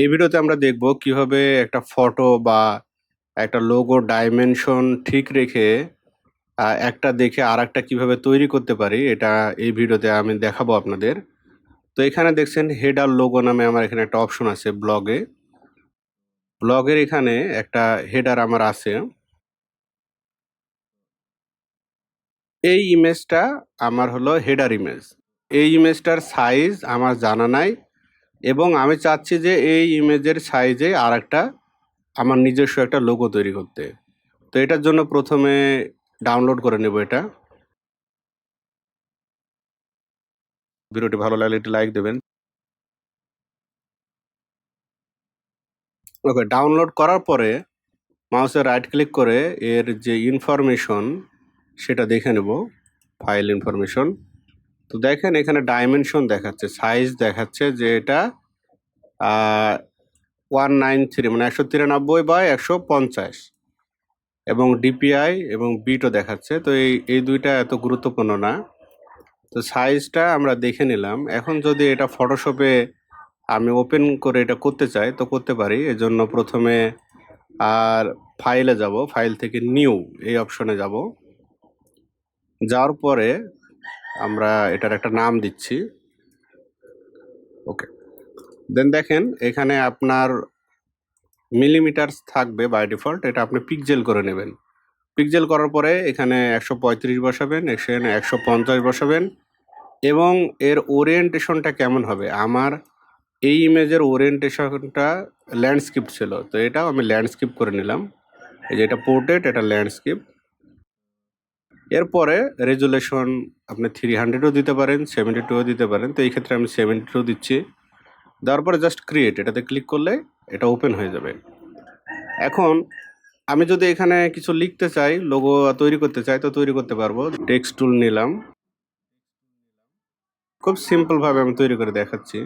এই ভিডিওতে আমরা দেখব কিভাবে একটা ফটো বা একটা লোগো ডাইমেনশন ঠিক রেখে একটা দেখে আরেকটা কিভাবে তৈরি করতে পারি এটা এই ভিডিওতে আমি দেখাবো আপনাদের। তো এখানে দেখছেন হেডার লোগো নামে আমার এখানে একটা অপশন আছে ব্লগে। ব্লগের এখানে একটা হেডার আমার আছে। এই ইমেজটা আমার হলো হেডার ইমেজ। এই ইমেজটার সাইজ আমার জানা নাই এবং আমি চাচ্ছি যে এই ইমেজের সাইজে আরেকটা আমার নিজস্ব একটা লোগো তৈরি করতে। তো এটার জন্য প্রথমে ডাউনলোড করে নেব এটা। ভিডিওটি ভালো লাগলে একটি লাইক দেবেন। ওকে, ডাউনলোড করার পরে মাউসে রাইট ক্লিক করে এর যে ইনফরমেশন সেটা দেখে নেব, ফাইল ইনফরমেশন। তো দেখেন এখানে ডাইমেনশন দেখাচ্ছে, সাইজ দেখাচ্ছে যে এটা 193 মানে 193/150 এবং ডিপিআই এবং বিটও দেখাচ্ছে। তো এই দুইটা এত গুরুত্বপূর্ণ না। তো সাইজটা আমরা দেখে নিলাম। এখন যদি এটা ফটোশপে আমি ওপেন করে এটা করতে চাই তো করতে পারি। এজন্য প্রথমে আর ফাইলে যাব, ফাইল থেকে নিউ এই অপশনে যাব। যাওয়ার পরে আমরা এটার একটা নাম দিচ্ছি। ওকে, দেন দেখেন এখানে আপনার মিলিমিটার থাকবে বাই ডিফল্ট, এটা আপনি পিক্সেল করে নেবেন। পিক্সেল করার পরে এখানে 135 বসাবেন, এখানে 150 বসাবেন এবং এর ওরিয়েন্টেশনটা কেমন হবে। আমার এই ইমেজের ওরিয়েন্টেশনটা ল্যান্ডস্কেপ ছিল, তো এটাও আমি ল্যান্ডস্কেপ করে নিলাম। এই যে এটা পোর্ট্রেট, এটা ল্যান্ডস্কেপ। এরপরে রেজুলেশন আপনি 300ও দিতে পারেন, 72ও দিতে পারেন। তো এই ক্ষেত্রে আমি 72 দিচ্ছি। দেওয়ার পরে জাস্ট ক্রিয়েট এটাতে ক্লিক করলে এটা ওপেন হয়ে যাবে। এখন আমি যদি এখানে কিছু লিখতে চাই, লোগো তৈরি করতে চাই তো তৈরি করতে পারবো। টেক্সট টুল নিলাম, খুব সিম্পল ভাবে আমি তৈরি করে দেখাচ্ছি।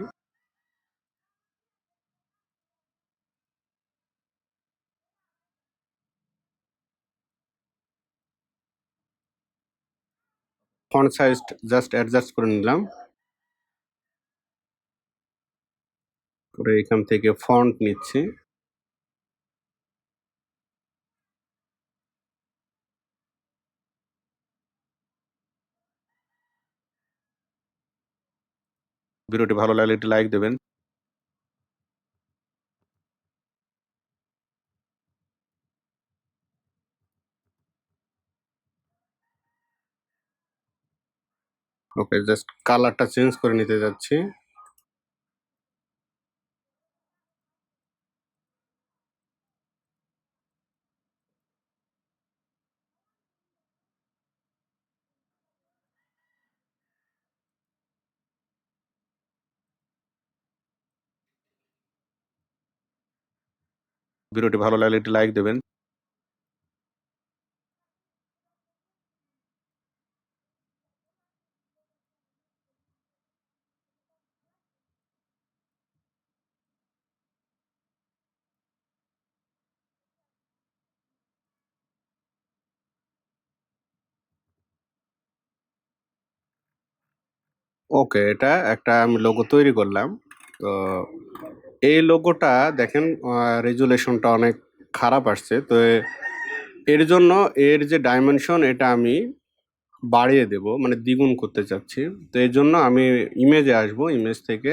ফন্ট সাইজ জাস্ট অ্যাডজাস্ট করে নিলাম, করে এখান থেকে ফন্ট নিচ্ছি। ভিডিওটি ভালো লাগলে একটি লাইক দেবেন। ওকে, জাস্ট কালারটা চেঞ্জ করে নিতে যাচ্ছি। ভিডিওটি ভালো লাগলে একটি লাইক দেবেন। ওকে, এটা একটা আমি লোগো তৈরি করলাম। তো এই লোগোটা দেখেন রেজুলেশনটা অনেক খারাপ আসছে। তো এর জন্য এর যে ডাইমেনশন এটা আমি বাড়িয়ে দেব, মানে দ্বিগুণ করতে চাচ্ছি। তো এর জন্য আমি ইমেজে আসব, ইমেজ থেকে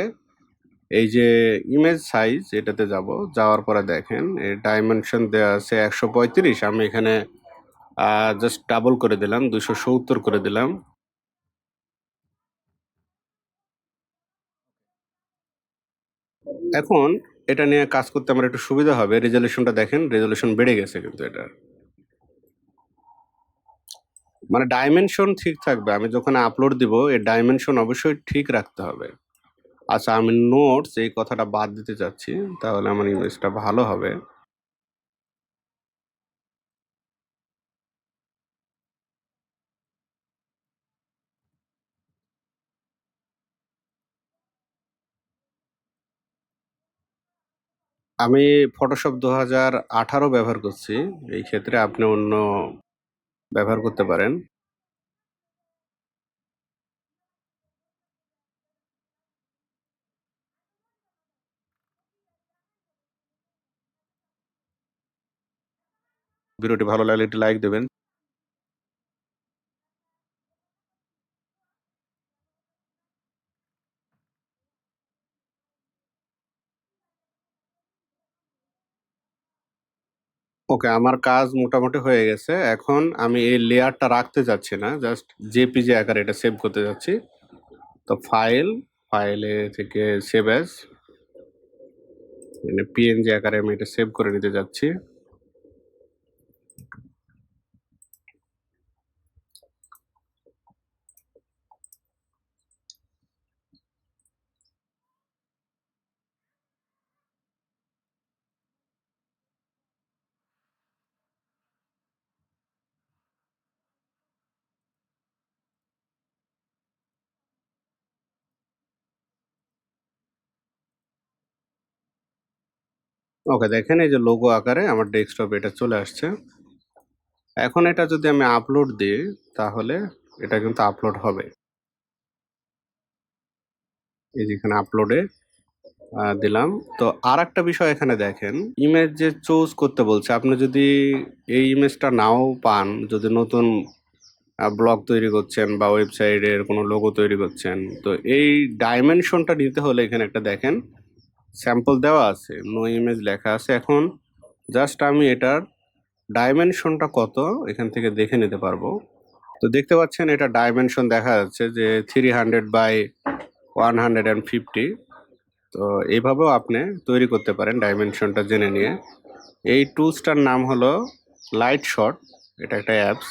এই যে ইমেজ সাইজ এটাতে যাব। যাওয়ার পরে দেখেন এর ডাইমেনশন দেওয়া আছে 135, আমি এখানে জাস্ট ডাবল করে দিলাম, 270 করে দিলাম। এখন এটা নিয়ে কাজ করতে আমার একটু সুবিধা হবে। রেজলিউশনটা দেখেন, রেজলিউশন বেড়ে গেছে কিন্তু এটা, মানে ডাইমেনশন ঠিক থাকবে। আমি যখন আপলোড দিব এর ডাইমেনশন অবশ্যই ঠিক রাখতে হবে। আচ্ছা, আমি নোটস এই কথাটা বাদ দিতে চাচ্ছি, তাহলে আমার ইমেজটা ভালো হবে। আমি ফটোশপ 2018 ব্যবহার করছি। এই ক্ষেত্রে আপনি অন্য ব্যবহার করতে পারেন। ভিডিওটি ভালো লাগলে একটি লাইক দেবেন। ওকে, আমার কাজ মোটামুটি হয়ে গেছে। এখন আমি এই লেয়ারটা রাখতে চাচ্ছি না। জাস্ট জেপিজি আকারে এটা সেভ করতে যাচ্ছি। তো ফাইলে থেকে সেভ অ্যাজ, মানে পিএনজি আকারে আমি এটা সেভ করে নিতে যাচ্ছি। ওকে, দেখেন এই যে লোগো আকারে আমার ডেস্কটপে এটা চলে আসছে। এখন এটা যদি আমি আপলোড দিই তাহলে এটা কিন্তু আপলোড হবে। এই যে এখানে আপলোডে দিলাম। তো আরেকটা বিষয় এখানে দেখেন, ইমেজ যে চুজ করতে বলছে, আপনি যদি এই ইমেজটা নাও পান, যদি নতুন ব্লগ তৈরি করছেন বা ওয়েবসাইটের কোনো লোগো তৈরি করছেন, তো এই ডাইমেনশনটা নিতে হলে এখানে একটা দেখেন স্যাম্পল দেওয়া আছে, নো ইমেজ লেখা আছে। এখন জাস্ট আমি এটার ডাইমেনশনটা কত এখান থেকে দেখে নিতে পারবো। তো দেখতে পাচ্ছেন এটা ডাইমেনশন দেখা যাচ্ছে যে 300 বাই 150। তো এইভাবেও আপনি তৈরি করতে পারেন ডাইমেনশনটা জেনে নিয়ে। এই টুলসটার নাম হলো লাইট শট। এটা একটা অ্যাপস।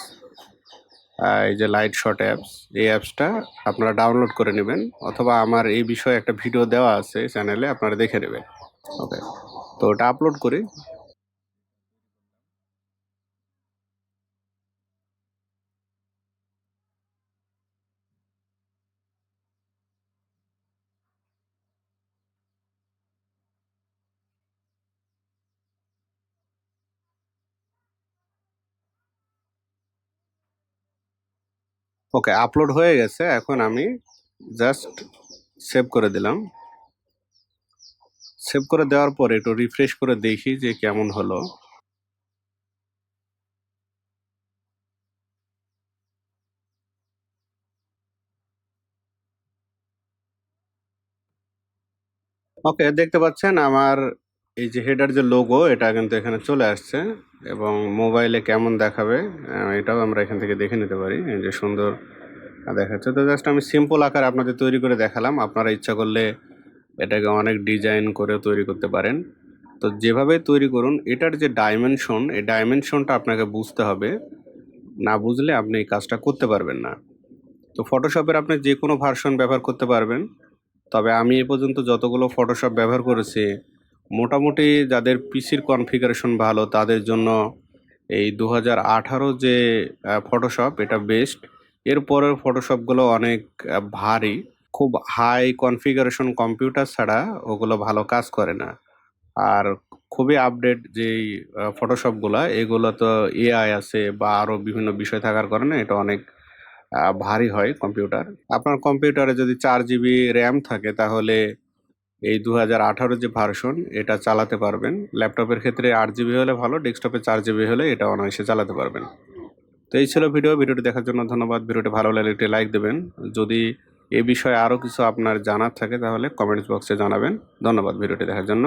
এই যে লাইট শট অ্যাপস, এই অ্যাপসটা আপনারা ডাউনলোড করে নেবেন, অথবা আমার এই বিষয়ে একটা ভিডিও দেওয়া আছে চ্যানেলে, আপনারা দেখে নেবেন। ওকে, তো ওটা আপলোড করি। ওকে, আপলোড হয়ে গেছে। এখন আমি জাস্ট সেভ করে দিলাম। সেভ করে দেওয়ার পরে একটু রিফ্রেশ করে দেখি যে কেমন হলো। ওকে, দেখতে পাচ্ছেন আমার এই যে হেডার যে লোগো, এটা কিন্তু এখানে চলে আসছে, এবং মোবাইলে কেমন দেখাবে এটাও আমরা এখান থেকে দেখে নিতে পারি। এই যে সুন্দর দেখাচ্ছে। তো জাস্ট আমি সিম্পল আকারে আপনাদের তৈরি করে দেখালাম। আপনারা ইচ্ছা করলে এটাকে অনেক ডিজাইন করে তৈরি করতে পারেন। তো যেভাবে তৈরি করুন, এটার যে ডাইমেনশন, এই ডাইমেনশনটা আপনাকে বুঝতে হবে। না বুঝলে আপনি এই কাজটা করতে পারবেন না। তো ফটোশপের আপনি যে কোনো ভার্সন ব্যবহার করতে পারবেন। তবে আমি এ পর্যন্ত যতগুলো ফটোশপ ব্যবহার করেছি, মোটামুটি যাদের পিসির কনফিগারেশন ভালো তাদের জন্য এই 2018 যে ফটোশপ এটা বেস্ট। এরপরের ফটোশপগুলো অনেক ভারী। খুব হাই কনফিগারেশন কম্পিউটার ছাড়া ওগুলো ভালো কাজ করে না। আর খুবই আপডেট যেই ফটোশপগুলা, এগুলো তো এআই আছে বা আরও বিভিন্ন বিষয় থাকার কারণে এটা অনেক ভারী হয় কম্পিউটার। আপনার কম্পিউটারে যদি 4 জিবি র্যাম থাকে তাহলে এই 2018 যে ভার্সন এটা চালাতে পারবেন। ল্যাপটপের ক্ষেত্রে 8 জিবি হলে ভালো, ডেস্কটপে 4 জিবি হলে এটা অনায়াসে চালাতে পারবেন। তো এই ছিল ভিডিওটি দেখার জন্য ধন্যবাদ। ভিডিওটি ভালো লাগলে একটি লাইক দেবেন। যদি এ বিষয়ে আরও কিছু আপনার জানার থাকে তাহলে কমেন্টস বক্সে জানাবেন। ধন্যবাদ ভিডিওটি দেখার জন্য।